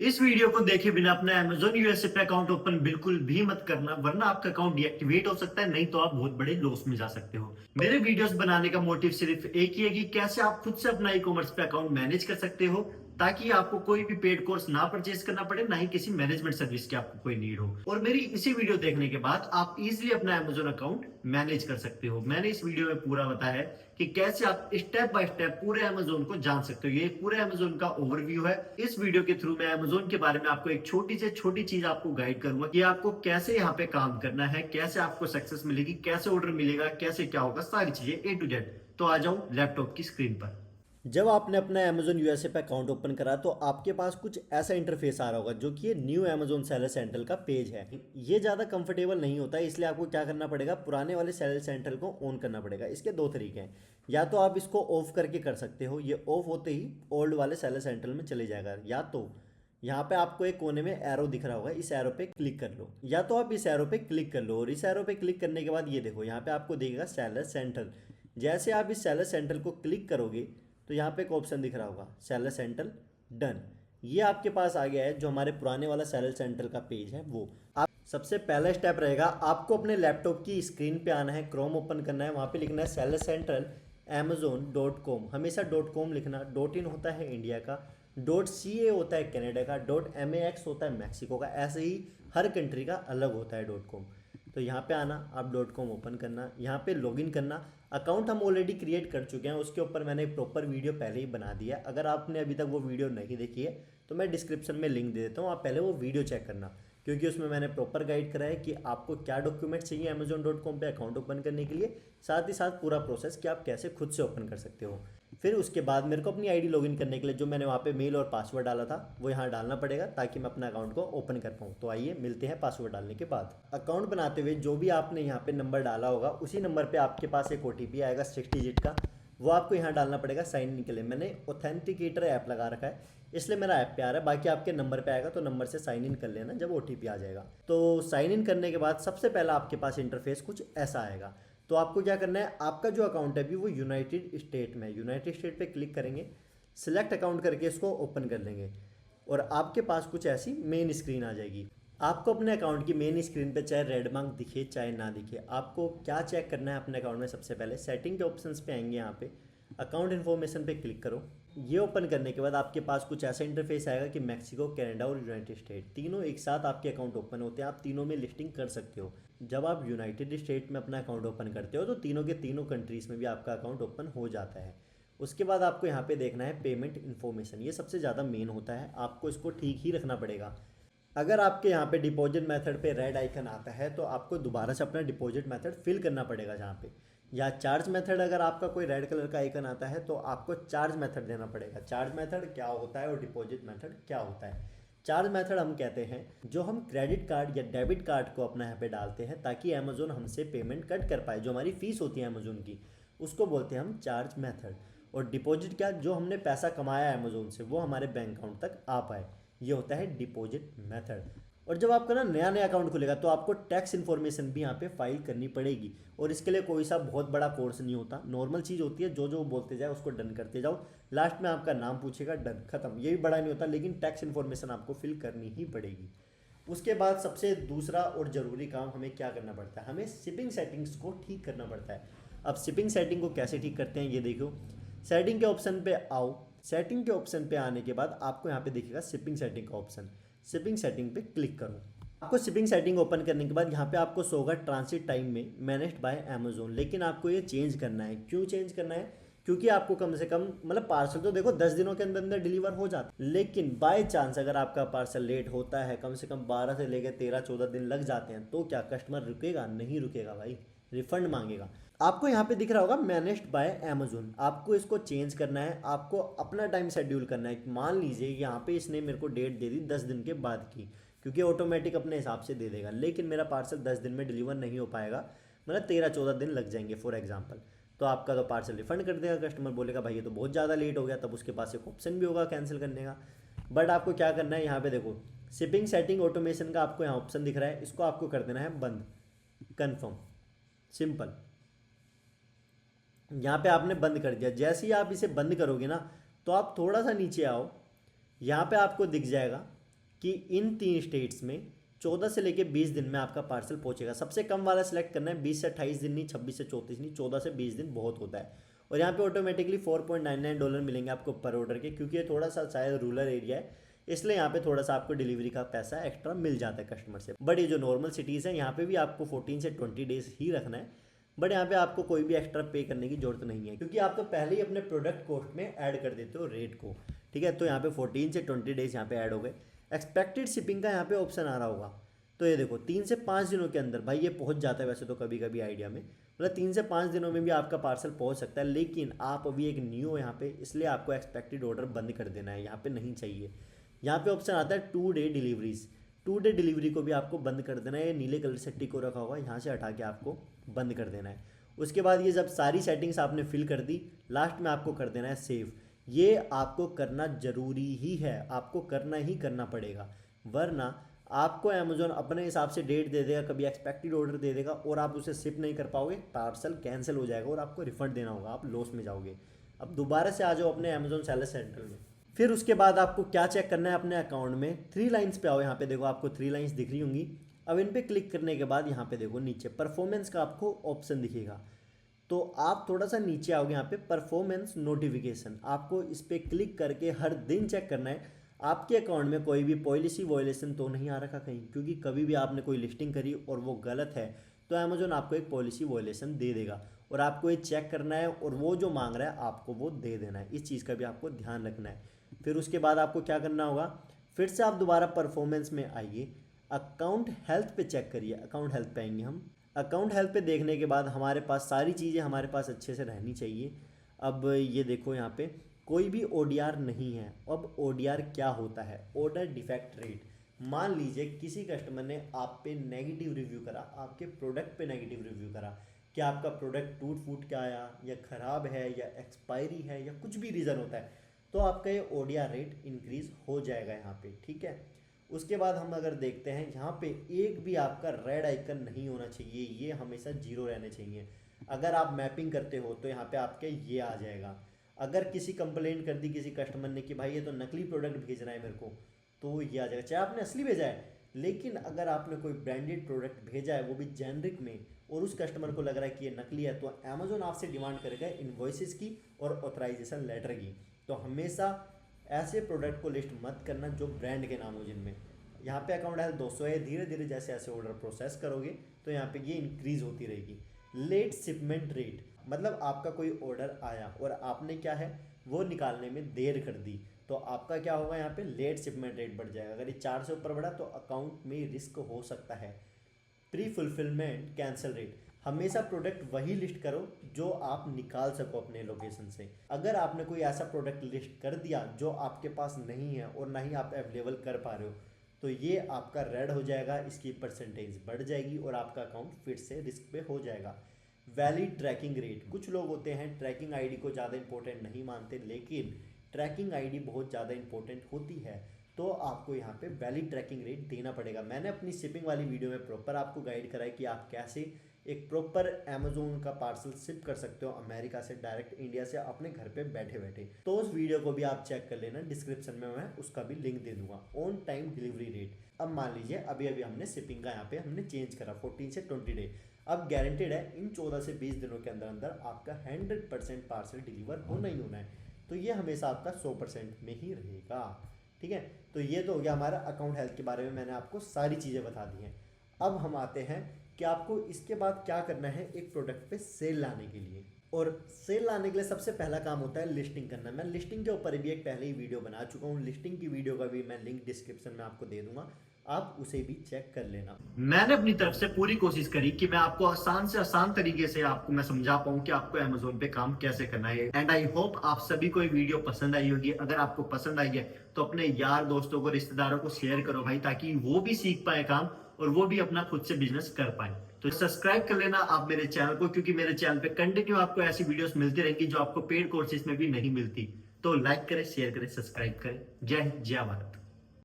इस वीडियो को देखे बिना अपना Amazon यूएसए पे अकाउंट ओपन बिल्कुल भी मत करना, वरना आपका अकाउंट डीएक्टिवेट हो सकता है, नहीं तो आप बहुत बड़े लॉस में जा सकते हो। मेरे वीडियोस बनाने का मोटिव सिर्फ एक ही है कि कैसे आप खुद से अपना ई कॉमर्स पे अकाउंट मैनेज कर सकते हो, ताकि आपको कोई भी पेड कोर्स ना परचेज करना पड़े, ना ही किसी मैनेजमेंट सर्विस की आपको कोई नीड हो। और मेरी इसी वीडियो देखने के बाद आप इजिली अपना Amazon अकाउंट मैनेज कर सकते हो। मैंने इस वीडियो में पूरा बताया है कि कैसे आप स्टेप बाय स्टेप पूरे Amazon को जान सकते हो। ये पूरे Amazon का ओवरव्यू है। इस वीडियो के थ्रू मैं Amazon के बारे में आपको एक छोटी से छोटी चीज आपको गाइड करूंगा कि आपको कैसे यहाँ पे काम करना है, कैसे आपको सक्सेस मिलेगी, कैसे ऑर्डर मिलेगा, कैसे क्या होगा, सारी चीजें ए टू जेड। तो आ जाऊं लैपटॉप की स्क्रीन पर। जब आपने अपना Amazon यूएसए पे अकाउंट ओपन करा तो आपके पास कुछ ऐसा इंटरफेस आ रहा होगा जो कि ये न्यू Amazon सेलर सेंट्रल का पेज है। ये ज़्यादा कंफर्टेबल नहीं होता है, इसलिए आपको क्या करना पड़ेगा, पुराने वाले सेलर सेंट्रल को ऑन करना पड़ेगा। इसके दो तरीके हैं, या तो आप इसको ऑफ करके कर सकते हो, ये ऑफ होते ही ओल्ड वाले सेलर सेंट्रल में चले जाएगा, या तो यहाँ पे आपको एक कोने में एरो दिख रहा होगा, इस एरो पे क्लिक कर लो, या तो आप इस एरो पे क्लिक कर लो। और इस एरो पे क्लिक करने के बाद ये देखो यहाँ पे आपको दिखेगा सेलर सेंट्रल। जैसे आप इस सेलर सेंट्रल को क्लिक करोगे तो यहाँ पे एक ऑप्शन दिख रहा होगा सेलर सेंट्रल डन। ये आपके पास आ गया है, जो हमारे पुराने वाला सेलर सेंट्रल का पेज है वो। आप सबसे पहला स्टेप रहेगा, आपको अपने लैपटॉप की स्क्रीन पे आना है, क्रोम ओपन करना है, वहाँ पे लिखना है सेलर सेंट्रल amazon.com। हमेशा .com लिखना, .in होता है इंडिया का, .ca होता है कनाडा का, .max होता है मैक्सिको का, ऐसे ही हर कंट्री का अलग होता है .com। तो यहाँ पे आना, आप .com ओपन करना, यहाँ पे लॉगिन करना। अकाउंट हम ऑलरेडी क्रिएट कर चुके हैं, उसके ऊपर मैंने एक प्रॉपर वीडियो पहले ही बना दिया है। अगर आपने अभी तक वो वीडियो नहीं देखी है तो मैं डिस्क्रिप्शन में लिंक दे देता हूँ, आप पहले वो वीडियो चेक करना, क्योंकि उसमें मैंने प्रॉपर गाइड करा है कि आपको क्या डॉक्यूमेंट चाहिए amazon.com पे अकाउंट ओपन करने के लिए, साथ ही साथ पूरा प्रोसेस कि आप कैसे खुद से ओपन कर सकते हो। फिर उसके बाद मेरे को अपनी आईडी लॉगिन करने के लिए जो मैंने वहाँ पे मेल और पासवर्ड डाला था वो यहाँ डालना पड़ेगा, ताकि मैं अपना अकाउंट को ओपन कर पाऊँ। तो आइए मिलते हैं पासवर्ड डालने के बाद। अकाउंट बनाते हुए जो भी आपने यहाँ पे नंबर डाला होगा, उसी नंबर पे आपके पास एक OTP आएगा 6 डिजिट का, वो आपको यहाँ डालना पड़ेगा साइन इन के लिए। मैंने ऑथेंटिकेटर ऐप लगा रखा है, इसलिए मेरा ऐप पे आ रहा है, बाकी आपके नंबर पे आएगा तो नंबर से साइन इन कर लेना जब OTP आ जाएगा। तो साइन इन करने के बाद सबसे पहला आपके पास इंटरफेस कुछ ऐसा आएगा। तो आपको क्या करना है, आपका जो अकाउंट है अभी वो यूनाइटेड स्टेट में है, यूनाइटेड स्टेट पे क्लिक करेंगे, सिलेक्ट अकाउंट करके इसको ओपन कर लेंगे और आपके पास कुछ ऐसी मेन स्क्रीन आ जाएगी। आपको अपने अकाउंट की मेन स्क्रीन पे चाहे रेड मार्क दिखे चाहे ना दिखे, आपको क्या चेक करना है अपने अकाउंट में, सबसे पहले सेटिंग के ऑप्शंस पे आएंगे, यहाँ पे अकाउंट इन्फॉर्मेशन पे क्लिक करो। ये ओपन करने के बाद आपके पास कुछ ऐसा इंटरफेस आएगा कि मैक्सिको, कनाडा और यूनाइटेड स्टेट तीनों एक साथ आपके अकाउंट ओपन होते हैं, आप तीनों में लिस्टिंग कर सकते हो। जब आप यूनाइटेड स्टेट में अपना अकाउंट ओपन करते हो तो तीनों के तीनों कंट्रीज़ में भी आपका अकाउंट ओपन हो जाता है। उसके बाद आपको यहाँ पे देखना है पेमेंट इन्फॉर्मेशन, ये सबसे ज़्यादा मेन होता है, आपको इसको ठीक ही रखना पड़ेगा। अगर आपके यहाँ पे डिपॉजिट मेथड पे रेड आइकन आता है तो आपको दोबारा से अपना डिपॉजिट मेथड फिल करना पड़ेगा जहाँ पे, या चार्ज मेथड अगर आपका कोई रेड कलर का आइकन आता है तो आपको चार्ज मेथड देना पड़ेगा। चार्ज मेथड क्या होता है और डिपॉजिट मेथड क्या होता है? चार्ज मेथड हम कहते हैं जो हम क्रेडिट कार्ड या डेबिट कार्ड को अपना यहाँ पे डालते हैं ताकि अमेजोन हमसे पेमेंट कट कर पाए, जो हमारी फीस होती है अमेजोन की, उसको बोलते हैं हम चार्ज मेथड। और डिपॉजिट क्या, जो हमने पैसा कमाया है अमेजोन से वो हमारे बैंक अकाउंट तक आ पाए, ये होता है डिपॉजिट मेथड। और जब आपका ना नया नया अकाउंट खुलेगा तो आपको टैक्स इन्फॉर्मेशन भी यहाँ पे फाइल करनी पड़ेगी, और इसके लिए कोई सा बहुत बड़ा कोर्स नहीं होता, नॉर्मल चीज़ होती है, जो जो बोलते जाए उसको डन करते जाओ, लास्ट में आपका नाम पूछेगा, डन खत्म। ये भी बड़ा नहीं होता, लेकिन टैक्स इन्फॉर्मेशन आपको फिल करनी ही पड़ेगी। उसके बाद सबसे दूसरा और ज़रूरी काम हमें क्या करना पड़ता है, हमें शिपिंग सेटिंग्स को ठीक करना पड़ता है। अब शिपिंग सेटिंग को कैसे ठीक करते हैं ये देखो, सेटिंग के ऑप्शन पे आओ, सेटिंग के ऑप्शन पे आने के बाद आपको यहाँ पे दिखेगा शिपिंग सेटिंग का ऑप्शन, शिपिंग सेटिंग पे क्लिक करो। आपको शिपिंग सेटिंग ओपन करने के बाद यहाँ पे आपको शो होगा ट्रांसिट टाइम में मैनेज्ड बाय अमेजोन, लेकिन आपको ये चेंज करना है। क्यों चेंज करना है? क्योंकि आपको कम से कम मतलब पार्सल तो देखो 10 दिनों के अंदर अंदर डिलीवर हो जाता है, लेकिन बाय चांस अगर आपका पार्सल लेट होता है, कम से कम 12 से लेकर 13-14 दिन लग जाते हैं, तो क्या कस्टमर रुकेगा? नहीं रुकेगा भाई, रिफंड मांगेगा। आपको यहाँ पे दिख रहा होगा मैनेज्ड बाय अमेजोन, आपको इसको चेंज करना है, आपको अपना टाइम शेड्यूल करना है। मान लीजिए यहाँ पे इसने मेरे को डेट दे दी 10 दिन के बाद की, क्योंकि ऑटोमेटिक अपने हिसाब से दे देगा, लेकिन मेरा पार्सल 10 दिन में डिलीवर नहीं हो पाएगा, मतलब 13-14 दिन लग जाएंगे फॉर एग्जांपल, तो आपका तो पार्सल रिफंड कर देगा। कस्टमर बोलेगा भाई ये तो बहुत ज़्यादा लेट हो गया, तब उसके पास एक ऑप्शन भी होगा कैंसिल करने का। बट आपको क्या करना है, यहाँ पे देखो शिपिंग सेटिंग ऑटोमेशन का आपको यहाँ ऑप्शन दिख रहा है, इसको आपको कर देना है बंद, कन्फर्म, सिंपल। यहाँ पे आपने बंद कर दिया। जैसे ही आप इसे बंद करोगे ना, तो आप थोड़ा सा नीचे आओ, यहाँ पे आपको दिख जाएगा कि इन 3 स्टेट्स में 14 से लेके 20 दिन में आपका पार्सल पहुंचेगा। सबसे कम वाला सिलेक्ट करना है, 20 से 28 दिन नहीं, 26 से 34 नहीं, 14 से 20 दिन बहुत होता है। और यहाँ पे ऑटोमेटिकली $4.99 मिलेंगे आपको पर ऑर्डर के, क्योंकि ये थोड़ा सा शायद रूरल एरिया है, इसलिए यहाँ पे थोड़ा सा आपको डिलीवरी का पैसा एक्स्ट्रा मिल जाता है कस्टमर से। बट ये जो नॉर्मल सिटीज़ है यहाँ पे भी आपको 14 से 20 डेज ही रखना है, बट यहाँ पे आपको कोई भी एक्स्ट्रा पे करने की जरूरत नहीं है, क्योंकि आप तो पहले ही अपने प्रोडक्ट कॉस्ट में ऐड कर देते हो रेट को, ठीक है। तो यहाँ पे 14 से 20 डेज यहाँ पे ऐड हो गए। एक्सपेक्टेड शिपिंग का यहाँ पे ऑप्शन आ रहा होगा, तो ये देखो 3 से 5 दिनों के अंदर भाई ये पहुँच जाता है वैसे तो कभी कभी आइडिया में, मतलब 3 से 5 दिनों में भी आपका पार्सल पहुँच सकता है। लेकिन आप अभी एक न्यू हो यहाँ पे, इसलिए आपको एक्सपेक्टेड ऑर्डर बंद कर देना है, यहाँ पे नहीं चाहिए। यहाँ पे ऑप्शन आता है 2 डे डिलीवरीज, 2 डे डिलीवरी को भी आपको बंद कर देना है। ये नीले कलर से टिक को रखा हुआ है, यहाँ से हटा के आपको बंद कर देना है। उसके बाद ये जब सारी सेटिंग्स आपने फिल कर दी, लास्ट में आपको कर देना है सेव। ये आपको करना जरूरी ही है, आपको करना ही करना पड़ेगा, वरना आपको अमेजोन अपने हिसाब से डेट दे देगा, कभी एक्सपेक्टेड ऑर्डर दे देगा और आप उसे शिप नहीं कर पाओगे, पार्सल कैंसिल हो जाएगा और आपको रिफंड देना होगा, आप लॉस में जाओगे। अब दोबारा से आ जाओ अपने अमेजोन सेलर सेंटर में। फिर उसके बाद आपको क्या चेक करना है अपने अकाउंट में, 3 लाइन्स पे आओ। यहाँ पे देखो आपको 3 लाइन्स दिख रही होंगी। अब इन पे क्लिक करने के बाद यहाँ पे देखो नीचे परफॉर्मेंस का आपको ऑप्शन दिखेगा, तो आप थोड़ा सा नीचे आओगे, यहाँ पे परफॉर्मेंस नोटिफिकेशन, आपको इस पर क्लिक करके हर दिन चेक करना है आपके अकाउंट में कोई भी पॉलिसी वायलेशन तो नहीं आ रखा कहीं, क्योंकि कभी भी आपने कोई लिस्टिंग करी और वो गलत है तो अमेजोन आपको एक पॉलिसी वायलेशन दे देगा और आपको ये चेक करना है और वो जो मांग रहा है आपको वो दे देना है। इस चीज़ का भी आपको ध्यान रखना है। फिर उसके बाद आपको क्या करना होगा, फिर से आप दोबारा परफॉर्मेंस में आइए, अकाउंट हेल्थ पे चेक करिए। अकाउंट हेल्थ पे आएंगे हम। अकाउंट हेल्थ पे देखने के बाद हमारे पास सारी चीज़ें हमारे पास अच्छे से रहनी चाहिए। अब ये देखो यहाँ पे कोई भी ODR नहीं है। अब ODR क्या होता है, ऑर्डर डिफेक्ट रेट। मान लीजिए किसी कस्टमर ने आप पे नेगेटिव रिव्यू करा, आपके प्रोडक्ट पे नेगेटिव रिव्यू करा, कि आपका प्रोडक्ट टूट फूट के आया या ख़राब है या एक्सपायरी है या कुछ भी रीज़न होता है, तो आपका ये ODR रेट इंक्रीज़ हो जाएगा यहाँ पे, ठीक है। उसके बाद हम अगर देखते हैं यहाँ पे एक भी आपका रेड आइकन नहीं होना चाहिए, ये हमेशा 0 रहने चाहिए। अगर आप मैपिंग करते हो तो यहाँ पे आपके ये आ जाएगा। अगर किसी कंप्लेंट कर दी किसी कस्टमर ने कि भाई ये तो नकली प्रोडक्ट भेज रहा है मेरे को, तो ये आ जाएगा, चाहे आपने असली भेजा है। लेकिन अगर आपने कोई ब्रांडेड प्रोडक्ट भेजा है वो भी जेनरिक में और उस कस्टमर को लग रहा है कि ये नकली है, तो अमेजोन आपसे डिमांड करेगा इनवॉइसेस की और ऑथराइजेशन लेटर की। तो हमेशा ऐसे प्रोडक्ट को लिस्ट मत करना जो ब्रांड के नाम हो जिनमें। यहाँ पे अकाउंट हेल्थ 200 है, धीरे धीरे जैसे ऐसे ऑर्डर प्रोसेस करोगे तो यहाँ पे ये इंक्रीज होती रहेगी। लेट शिपमेंट रेट, मतलब आपका कोई ऑर्डर आया और आपने क्या है वो निकालने में देर कर दी, तो आपका क्या होगा यहाँ पे लेट शिपमेंट रेट बढ़ जाएगा। अगर ये 4 से ऊपर बढ़ा तो अकाउंट में रिस्क हो सकता है। प्री फुलफिलमेंट कैंसिल रेट, हमेशा प्रोडक्ट वही लिस्ट करो जो आप निकाल सको अपने लोकेशन से। अगर आपने कोई ऐसा प्रोडक्ट लिस्ट कर दिया जो आपके पास नहीं है और ना ही आप अवेलेबल कर पा रहे हो, तो ये आपका रेड हो जाएगा, इसकी परसेंटेज बढ़ जाएगी और आपका अकाउंट फिर से रिस्क पे हो जाएगा। वैलिड ट्रैकिंग रेट, कुछ लोग होते हैं ट्रैकिंग आईडी को ज़्यादा इंपॉर्टेंट नहीं मानते, लेकिन ट्रैकिंग आईडी बहुत ज़्यादा इंपॉर्टेंट होती है, तो आपको यहाँ पे वैलिड ट्रैकिंग रेट देना पड़ेगा। मैंने अपनी शिपिंग वाली वीडियो में प्रॉपर आपको गाइड करा है कि आप कैसे एक प्रॉपर अमेजोन का पार्सल शिप कर सकते हो अमेरिका से डायरेक्ट इंडिया से अपने घर पे बैठे बैठे। तो उस वीडियो को भी आप चेक कर लेना, डिस्क्रिप्शन में मैं उसका भी लिंक दे दूंगा। ऑन टाइम डिलीवरी रेट, अब मान लीजिए अभी अभी हमने शिपिंग का यहाँ पे हमने चेंज करा 14 से 20 डे, अब गारंटेड है इन 14 से 20 दिनों के अंदर अंदर आपका 100% पार्सल डिलीवर होना ही होना है, तो ये हमेशा आपका 100% में ही रहेगा, ठीक है। तो ये तो हो गया हमारा अकाउंट हेल्थ के बारे में, मैंने आपको सारी चीज़ें बता दी हैं। अब हम आते हैं कि आपको इसके बाद क्या करना है एक प्रोडक्ट पे सेल लाने के लिए। और सेल लाने के लिए सबसे पहला काम होता है लिस्टिंग करना। मैं लिस्टिंग के ऊपर भी एक पहले ही वीडियो बना चुका हूँ, लिस्टिंग की वीडियो का भी मैं लिंक डिस्क्रिप्शन में आपको दे दूंगा, आप उसे भी चेक कर लेना। मैंने अपनी तरफ से पूरी कोशिश करी कि मैं आपको आसान से आसान तरीके से आपको मैं समझा पाऊं कि आपको अमेजोन पे काम कैसे करना है। एंड आई होप आप सभी को ये वीडियो पसंद आई होगी। अगर आपको पसंद आई है तो अपने यार दोस्तों को रिश्तेदारों को शेयर करो भाई, ताकि वो भी सीख पाए काम और वो भी अपना खुद से बिजनेस कर पाए। तो सब्सक्राइब कर लेना आप मेरे चैनल को, क्योंकि मेरे चैनल पे कंटिन्यू आपको ऐसी वीडियोस मिलती रहेंगी जो आपको पेड कोर्सेज में भी नहीं मिलती। तो लाइक करें, शेयर करें, सब्सक्राइब करें। जय हिंद, जय भारत।